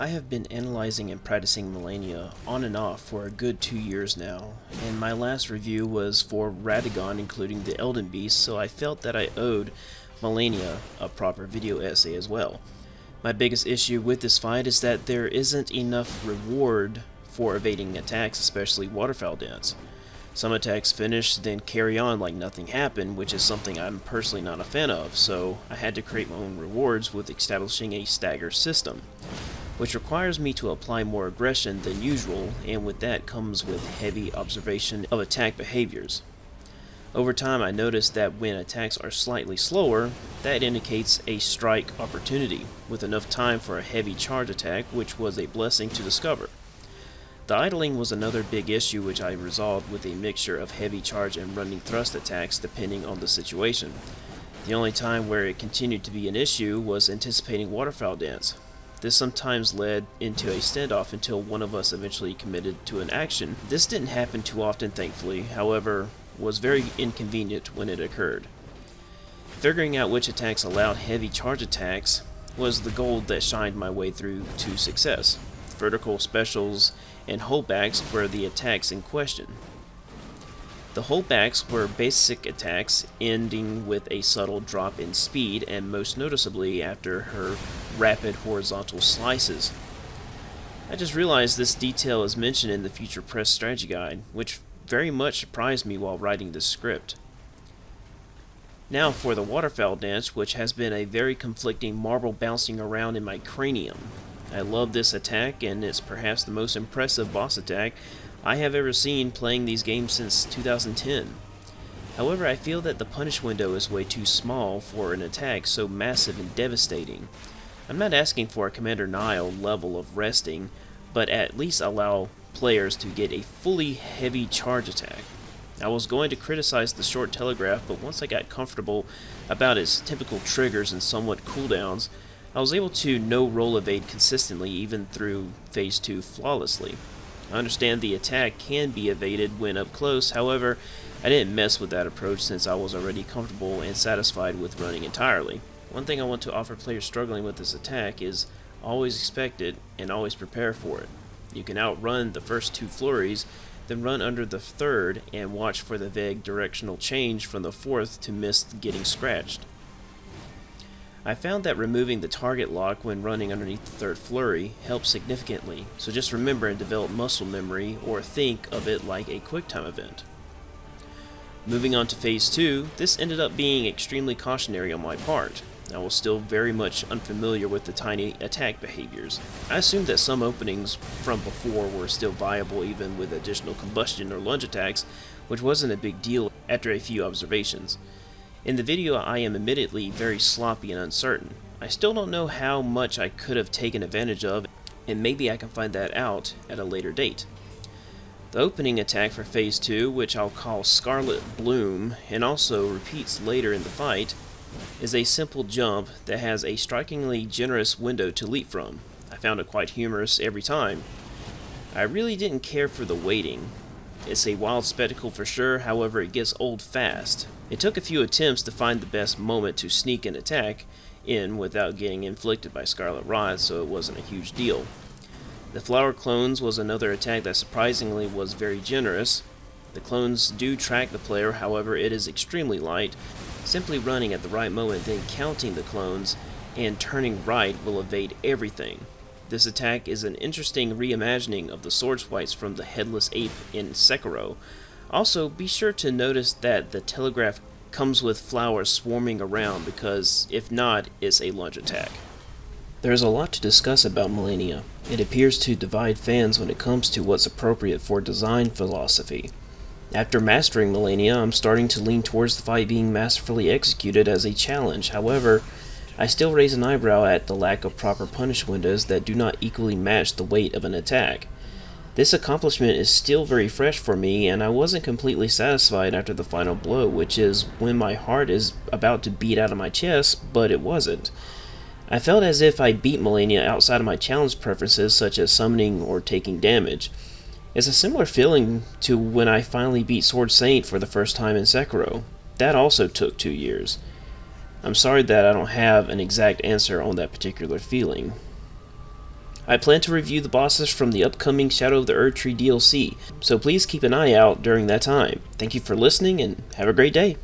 I have been analyzing and practicing Malenia on and off for a good 2 years now, and my last review was for Radagon including the Elden Beast, so I felt that I owed Malenia a proper video essay as well. My biggest issue with this fight is that there isn't enough reward for evading attacks, especially waterfowl dance. Some attacks finish, then carry on like nothing happened, which is something I'm personally not a fan of, so I had to create my own rewards with establishing a stagger system, which requires me to apply more aggression than usual, and with that comes with heavy observation of attack behaviors. Over time I noticed that when attacks are slightly slower, that indicates a strike opportunity, with enough time for a heavy charge attack, which was a blessing to discover. The idling was another big issue, which I resolved with a mixture of heavy charge and running thrust attacks depending on the situation. The only time where it continued to be an issue was anticipating waterfowl dance. This sometimes led into a standoff until one of us eventually committed to an action. This didn't happen too often, thankfully, however, was very inconvenient when it occurred. Figuring out which attacks allowed heavy charge attacks was the goal that shined my way through to success. Vertical specials and holdbacks were the attacks in question. The holdbacks were basic attacks ending with a subtle drop in speed, and most noticeably after her rapid horizontal slices. I just realized this detail is mentioned in the Future Press strategy guide, which very much surprised me while writing this script. Now for the waterfowl dance, which has been a very conflicting marble bouncing around in my cranium. I love this attack, and it's perhaps the most impressive boss attack I have ever seen playing these games since 2010. However, I feel that the punish window is way too small for an attack so massive and devastating. I'm not asking for a Commander Nile level of resting, but at least allow players to get a fully heavy charge attack. I was going to criticize the short telegraph, but once I got comfortable about its typical triggers and somewhat cooldowns, I was able to no-roll evade consistently even through Phase 2 flawlessly. I understand the attack can be evaded when up close, however, I didn't mess with that approach since I was already comfortable and satisfied with running entirely. One thing I want to offer players struggling with this attack is always expect it and always prepare for it. You can outrun the first 2 flurries, then run under the 3rd and watch for the vague directional change from the 4th to miss getting scratched. I found that removing the target lock when running underneath the 3rd flurry helps significantly, so just remember and develop muscle memory or think of it like a QuickTime event. Moving on to Phase 2, this ended up being extremely cautionary on my part. I was still very much unfamiliar with the tiny attack behaviors. I assumed that some openings from before were still viable even with additional combustion or lunge attacks, which wasn't a big deal after a few observations. In the video I am admittedly very sloppy and uncertain. I still don't know how much I could have taken advantage of, and maybe I can find that out at a later date. The opening attack for Phase 2, which I'll call Scarlet Bloom, and also repeats later in the fight, is a simple jump that has a strikingly generous window to leap from. I found it quite humorous every time. I really didn't care for the waiting. It's a wild spectacle for sure, however it gets old fast. It took a few attempts to find the best moment to sneak an attack in without getting inflicted by Scarlet Rod, so it wasn't a huge deal. The flower clones was another attack that surprisingly was very generous. The clones do track the player, however it is extremely light. Simply running at the right moment, then counting the clones and turning right will evade everything. This attack is an interesting reimagining of the sword swipes from the Headless Ape in Sekiro. Also, be sure to notice that the telegraph comes with flowers swarming around, because if not, it's a lunge attack. There is a lot to discuss about Malenia. It appears to divide fans when it comes to what's appropriate for design philosophy. After mastering Malenia, I'm starting to lean towards the fight being masterfully executed as a challenge. However, I still raise an eyebrow at the lack of proper punish windows that do not equally match the weight of an attack. This accomplishment is still very fresh for me, and I wasn't completely satisfied after the final blow, which is when my heart is about to beat out of my chest, but it wasn't. I felt as if I beat Malenia outside of my challenge preferences, such as summoning or taking damage. It's a similar feeling to when I finally beat Sword Saint for the first time in Sekiro. That also took 2 years. I'm sorry that I don't have an exact answer on that particular feeling. I plan to review the bosses from the upcoming Shadow of the Erdtree DLC, so please keep an eye out during that time. Thank you for listening and have a great day.